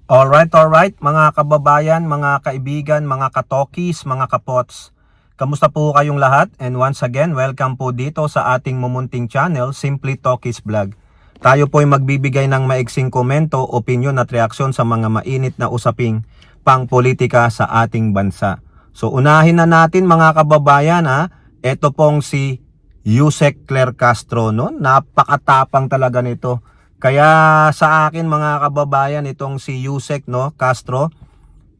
Alright, mga kababayan, mga kaibigan, mga katokis, mga kapots. Kamusta po kayong lahat? And once again, welcome po dito sa ating mumunting channel, Simply Talkies Vlog. Tayo po ay magbibigay ng maiksing komento, opinion at reaksyon sa mga mainit na usaping pangpolitika sa ating bansa. So unahin na natin mga kababayan ito pong si Yusek Claire Castro, no? Napakatapang talaga nito. Kaya sa akin mga kababayan, itong si Yusek Castro,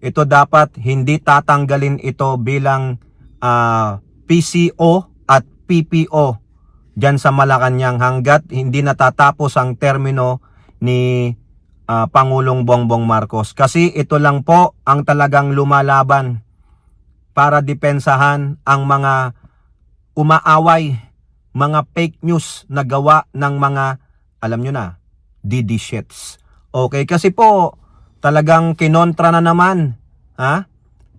ito dapat hindi tatanggalin ito bilang PCO at PPO dyan sa Malacanang hanggat hindi natatapos ang termino ni Pangulong Bongbong Marcos. Kasi ito lang po ang talagang lumalaban para depensahan ang mga umaaway, mga fake news na gawa ng mga, alam nyo na, DD shits. Okay, kasi po talagang kinontra na naman,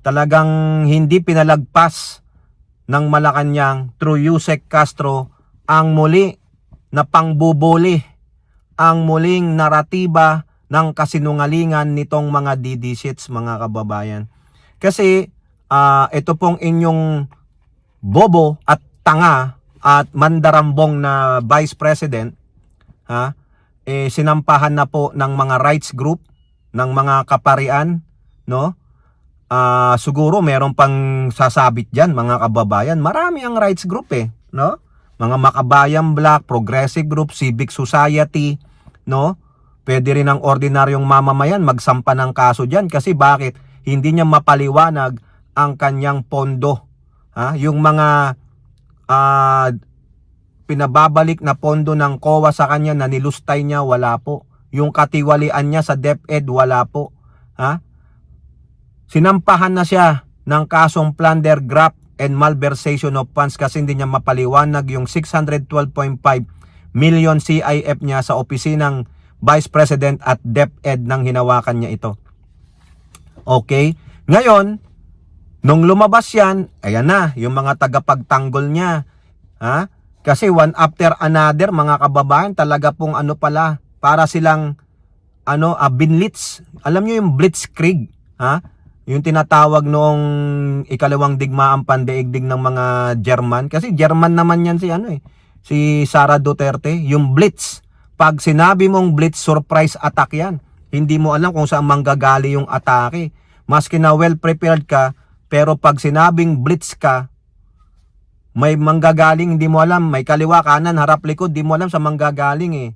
talagang hindi pinalagpas ng Malacanang through Yusek Castro ang muli na pangbubuli, ang muling naratiba ng kasinungalingan nitong mga DD shits mga kababayan. Kasi ito pong inyong bobo at tanga at mandarambong na Vice President, sinampahan na po ng mga rights group, ng mga kaparian, no? Siguro meron pang sasabit diyan mga kababayan. Marami ang rights group no? Mga Makabayan Black, Progressive Group, Civic Society, no? Pwede rin ang ordinaryong mamamayan magsampa ng kaso diyan kasi bakit? Hindi niya mapaliwanag ang kanyang pondo. Yung mga pinababalik na pondo ng COA sa kanya na nilustay niya, wala po. Yung katiwalian niya sa DepEd, wala po. Sinampahan na siya ng kasong plunder, graft, and malversation of funds kasi hindi niya mapaliwanag yung 612.5 million CIF niya sa opisinang Vice President at DepEd nang hinawakan niya ito. Okay? Ngayon, nung lumabas yan, ayan na, yung mga tagapagtanggol niya, kasi one after another mga kababayan, talaga pong pala, para silang binlitz. Alam niyo yung blitzkrieg, yung tinatawag noong ikalawang digmaang pandaigdig ng mga German. Kasi German naman yan si Sara Duterte, yung blitz. Pag sinabi mong blitz, surprise attack yan. Hindi mo alam kung saan manggagali yung atake. Maski na well prepared ka, pero pag sinabing blitz ka, may manggagaling, hindi mo alam, may kaliwa, kanan, harap, likod, hindi mo alam sa manggagaling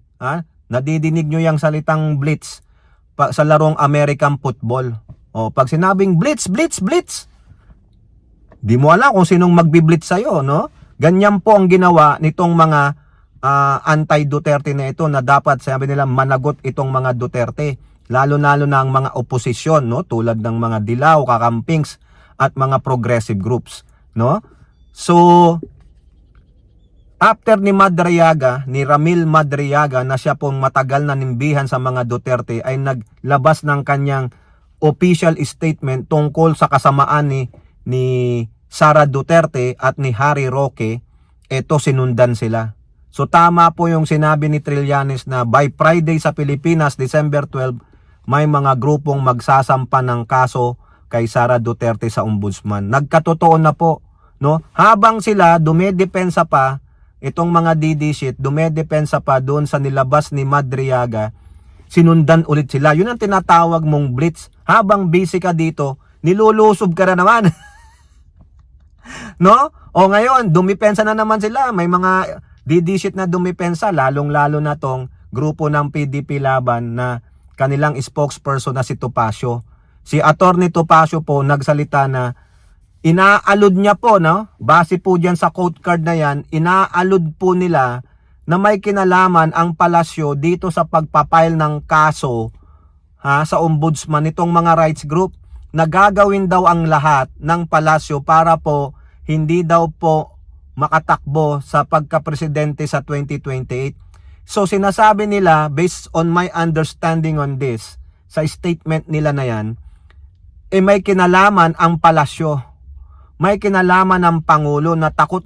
Nadidinig nyo yung salitang blitz sa larong American football. Pag sinabing blitz, di mo alam kung sinong magbi-blitz sa'yo, no? Ganyan po ang ginawa nitong mga anti-Duterte na ito na dapat, sabi nila, managot itong mga Duterte. Lalo-lalo na ang mga oposisyon, no? Tulad ng mga Dilaw, Kakampings, at mga progressive groups, no? So, after ni Ramil Madriaga na siya pong matagal na nimbihan sa mga Duterte ay naglabas ng kanyang official statement tungkol sa kasamaan ni Sara Duterte at ni Harry Roque, eto sinundan sila. So tama po yung sinabi ni Trillanes na by Friday sa Pilipinas, December 12, may mga grupong magsasampa ng kaso kay Sara Duterte sa ombudsman. Nagkatotoo na po, no? Habang sila dumedepensa pa, itong mga DD shit, dumedepensa pa doon sa nilabas ni Madriaga, sinundan ulit sila. Yun ang tinatawag mong blitz. Habang busy ka dito, nilulusob ka na naman. No? O ngayon, dumipensa na naman sila. May mga DD shit na dumipensa, lalong-lalo na tong grupo ng PDP Laban na kanilang spokesperson na si Topacio. Si Attorney Topacio po nagsalita na inaalud niya po, no? Base po dyan sa quote card na yan, inaalud po nila na may kinalaman ang palasyo dito sa pagpapile ng kaso sa ombudsman nitong mga rights group na gagawin daw ang lahat ng palasyo para po hindi daw po makatakbo sa pagka-presidente sa 2028. So sinasabi nila, based on my understanding on this, sa statement nila na yan, may kinalaman ang palasyo. May kinalaman ang Pangulo, na takot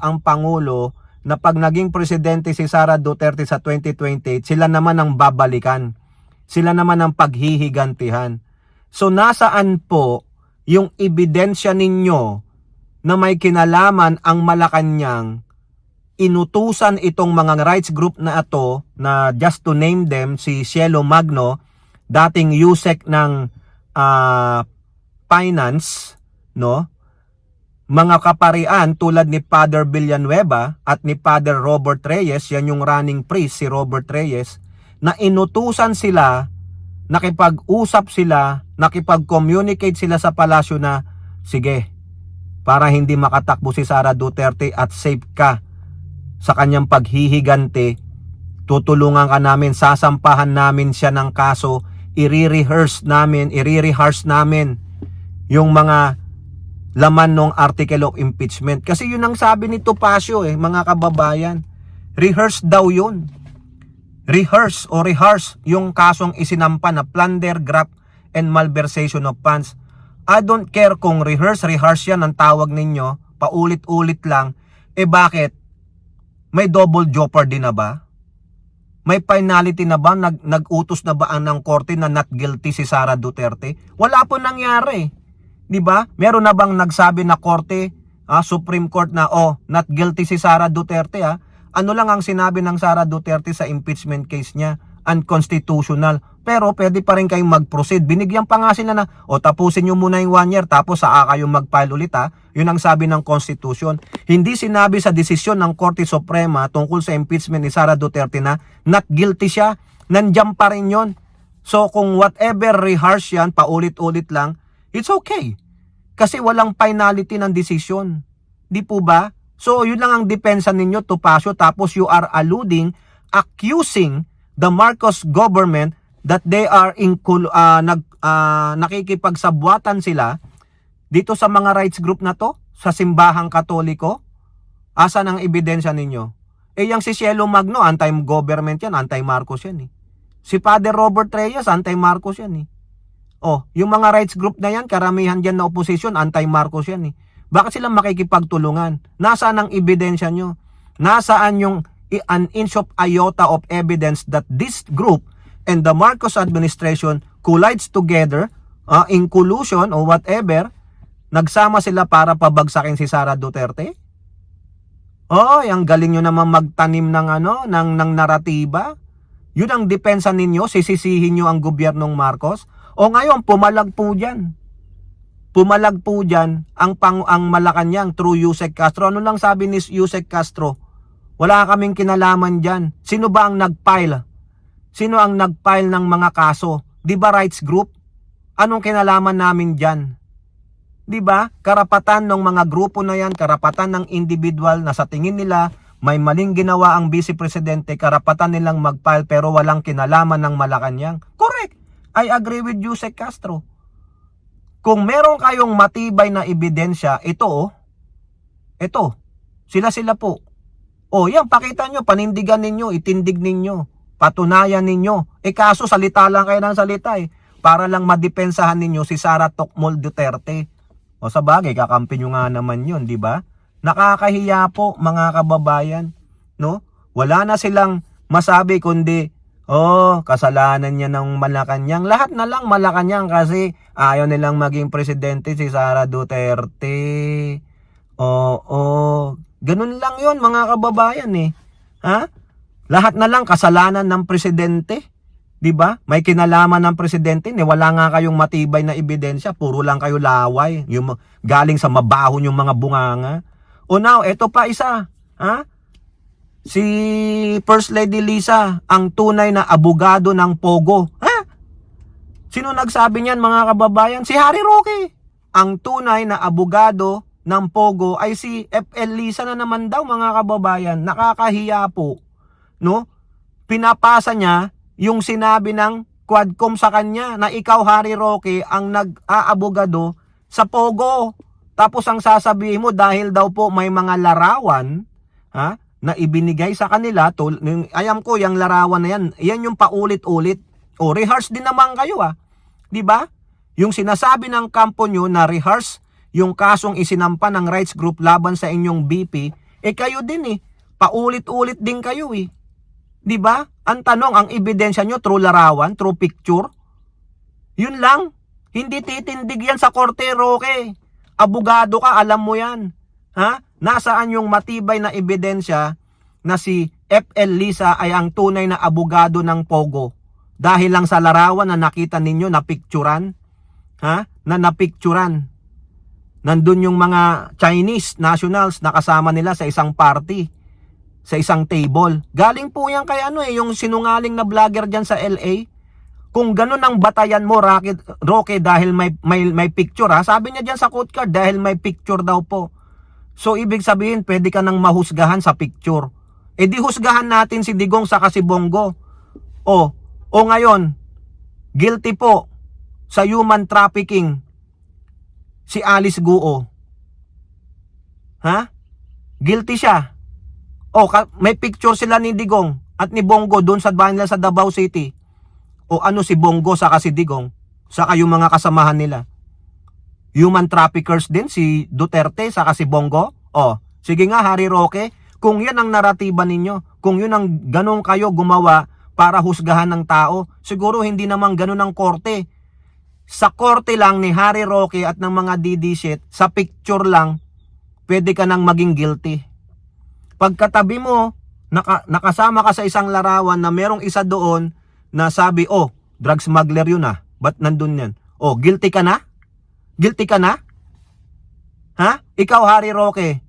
ang Pangulo na pag naging presidente si Sara Duterte sa 2028, sila naman ang babalikan. Sila naman ang paghihigantihan. So nasaan po yung ebidensya ninyo na may kinalaman ang Malacanang inutusan itong mga rights group na ito, na just to name them, si Cielo Magno, dating USEC ng finance, no? Mga kaparian tulad ni Father Villanueva at ni Father Robert Reyes, yan yung running priest, si Robert Reyes, na inutusan sila, nakipag-usap sila, nakipag-communicate sila sa palasyo na, sige, para hindi makatakbo si Sara Duterte at safe ka sa kanyang paghihiganti, tutulungan ka namin, sasampahan namin siya ng kaso, i-rehearse namin yung mga laman ng article of impeachment. Kasi yun ang sabi ni Topacio mga kababayan. Rehearse daw yun. Rehearse yung kasong isinampa na plunder, graft, and malversation of funds. I don't care kung rehearse yan ang tawag ninyo, paulit-ulit lang. Bakit? May double jeopardy na ba? May finality na ba? Nag-utos na ba ang ng korte na not guilty si Sara Duterte? Wala po nangyari. 'Di ba? Meron na bang nagsabi na korte, Supreme Court na not guilty si Sara Duterte Ano lang ang sinabi ng Sara Duterte sa impeachment case niya? Unconstitutional. Pero pwede pa rin kayong mag-proceed. Binigyan pa nga sila na, tapusin nyo muna yung 1 year, tapos saka kayong mag-file ulit Yun ang sabi ng Constitution. Hindi sinabi sa desisyon ng Korte Suprema tungkol sa impeachment ni Sara Duterte na not guilty siya. Nandiyan pa rin yun. So kung whatever rehearse yan, paulit-ulit lang, it's okay. Kasi walang finality ng desisyon. Di po ba? So yun lang ang depensa ninyo, Topacio, tapos you are accusing the Marcos government that they are nakikipagsabwatan sila dito sa mga rights group na to, sa simbahang Katoliko. Asan ang ebidensya ninyo? Yang si Cielo Magno, anti-government yan, anti-Marcos yan Si Father Robert Reyes, anti-Marcos yan yung mga rights group na yan, karamihan dyan na opposition, anti-Marcos yan Bakit sila makikipagtulungan? Nasaan ang ebidensya nyo? Nasaan yung an inch of iota of evidence that this group and the Marcos administration collides together in collusion or whatever, nagsama sila para pabagsakin si Sara Duterte? Ang galing nyo naman magtanim ng naratiba. Yun ang depensa ninyo, sisisihin nyo ang gobyernong Marcos. Ngayon, pumalag po dyan ang Malacanang through Yusek Castro. Ano lang sabi ni Yusek Castro? Wala kaming kinalaman dyan. Sino ba ang nag-file? Sino ang nag-file ng mga kaso? Di ba rights group? Anong kinalaman namin dyan? Di ba? Karapatan ng mga grupo na yan, karapatan ng individual na sa tingin nila may maling ginawa ang Vice Presidente, karapatan nilang mag-file pero walang kinalaman ng Malacanang. Correct. I agree with Yusek Castro. Kung meron kayong matibay na ebidensya, ito, sila po. Yan, pakita nyo, panindigan ninyo, itindig ninyo, patunayan ninyo. Kaso salita lang kayo ng salita para lang madepensahan ninyo si Sara Tokmol Duterte. Sa bagay, kakampi nyo nga naman yun, di ba? Nakakahiya po, mga kababayan, no? Wala na silang masabi kundi, kasalanan niya ng Malacanang. Lahat na lang Malacanang kasi ayaw nilang maging presidente si Sara Duterte. Ganun lang yun, mga kababayan Lahat na lang kasalanan ng presidente. 'Di ba? May kinalaman ng presidente wala nga kayong matibay na ebidensya, puro lang kayo laway, yung galing sa mabaho yung mga bunganga. Now, eto pa isa, si First Lady Lisa, ang tunay na abogado ng Pogo. Sino nagsabi niyan, mga kababayan? Si Harry Roque. Ang tunay na abogado ng Pogo ay si FL Lisa na naman daw, mga kababayan. Nakakahiya po, no? Pinapasa niya yung sinabi ng Quadcom sa kanya na ikaw, Harry Roque, ang nag-aabogado sa Pogo. Tapos ang sasabihin mo dahil daw po may mga larawan na ibinigay sa kanila, ayam ko yung larawan na yan yung paulit-ulit. Rehearse din naman kayo 'di ba? Yung sinasabi ng kampo nyo na rehearse yung kasong isinampa ng rights group laban sa inyong BP, kayo din paulit-ulit din kayo 'Di ba? Ang tanong, ang ebidensya nyo through larawan, through picture? Yun lang. Hindi titindig yan sa korte, Roque. Abogado ka, alam mo yan. Ha? Nasaan yung matibay na ebidensya na si FL Lisa ay ang tunay na abogado ng Pogo? Dahil lang sa larawan na nakita ninyo, na picturean. Ha? Na napicturean. Nandun yung mga Chinese nationals na kasama nila sa isang party, sa isang table. Galing po yan kay yung sinungaling na vlogger dyan sa LA. Kung ganun ang batayan mo, Roque, dahil may picture, ha? Sabi niya dyan sa quote card, dahil may picture daw po. So, ibig sabihin, pwede ka nang mahusgahan sa picture. E di husgahan natin si Digong sa si Bongo. O ngayon, guilty po sa human trafficking si Alice Guo. Ha? Guilty siya. O, may picture sila ni Digong at ni Bongo doon sa bahay nila sa Davao City. O ano si Bongo saka si Digong, saka yung mga kasamahan nila. Human traffickers din si Duterte saka si Bongo. O, sige nga Harry Roque, kung yan ang naratiba ninyo, kung yun ang ganun kayo gumawa para husgahan ng tao, siguro hindi naman ganun ang korte. Sa korte lang ni Harry Roque at ng mga DD shit, sa picture lang, pwede ka nang maging guilty. Pagkatabi mo, nakasama ka sa isang larawan na merong isa doon na sabi, drug smuggler yun ba't nandun yan? Guilty ka na? Guilty ka na? Ha? Ikaw, Harry Roque,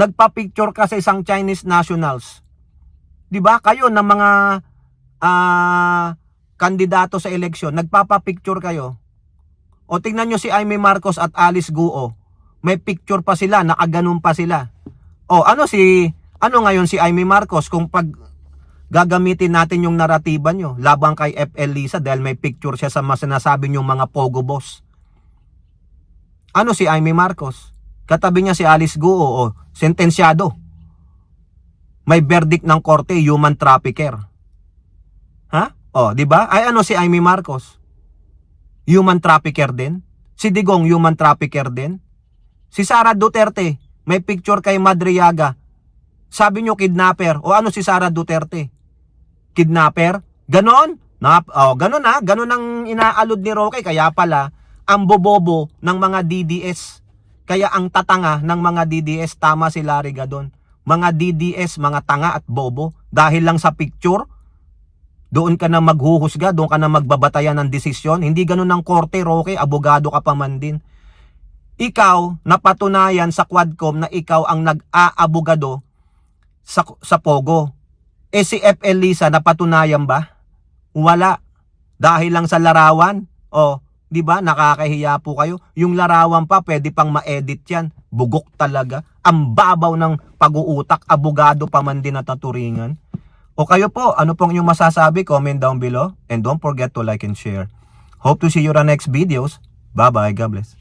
nagpa-picture ka sa isang Chinese nationals. Diba? Kayo na mga kandidato sa eleksyon, nagpapa-picture kayo. O tingnan nyo si Aimee Marcos at Alice Guo. May picture pa sila, nakaganon pa sila. Ano ngayon si Aimee Marcos kung pag gagamitin natin yung naratiba nyo labang kay FL Lisa dahil may picture siya sa sinasabi nyong mga Pogo boss? Ano si Aimee Marcos? Katabi niya si Alice Guo, sentensyado. May verdict ng korte, human trafficker. Ha? Di ba? Ay ano si Aimee Marcos? Human trafficker din? Si Digong human trafficker din? Si Sara Duterte, may picture kay Madriaga. Sabi nyo kidnapper. O ano si Sara Duterte? Kidnapper? Ganon? Ganon ganon ang inaalod ni Roque. Kaya pala, ang bobobo ng mga DDS. Kaya ang tatanga ng mga DDS, tama si Larry Gadon. Mga DDS, mga tanga at bobo. Dahil lang sa picture, doon ka na maghuhusga, doon ka na magbabatayan ng desisyon. Hindi ganon ang korte, Roque. Abogado ka pa man din. Ikaw, napatunayan sa Quadcom na ikaw ang nag-aabogado sa Pogo. Si FL Lisa, napatunayan ba? Wala. Dahil lang sa larawan. Di ba? Nakakahiya po kayo. Yung larawan pa, pwede pang ma-edit yan. Bugok talaga. Ang babaw ng pag-uutak. Abogado pa man din at naturingan. O kayo po, ano pong inyong masasabi? Comment down below. And don't forget to like and share. Hope to see you on next videos. Bye-bye. God bless.